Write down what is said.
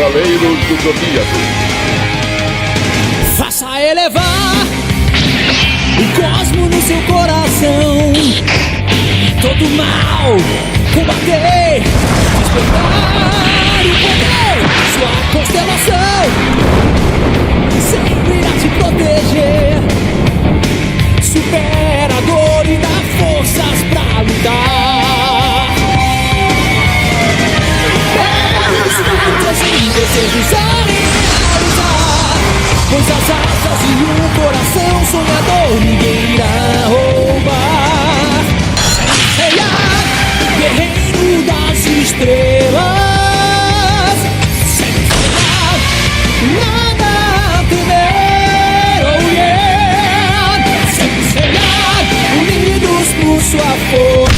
Cavaleiros do Zodíaco. Faça elevar o cosmo no seu coração, todo mal combater, despertar o poder, sua constelação sempre irá te proteger. Supera a dor e dá forças pra lutar. Sem desejos a realizar, pois as asas e um coração sonhador ninguém irá roubar. Seiya, guerreiro das estrelas, Seiya, nada a temer, oh yeah. Seiya, unidos por sua força.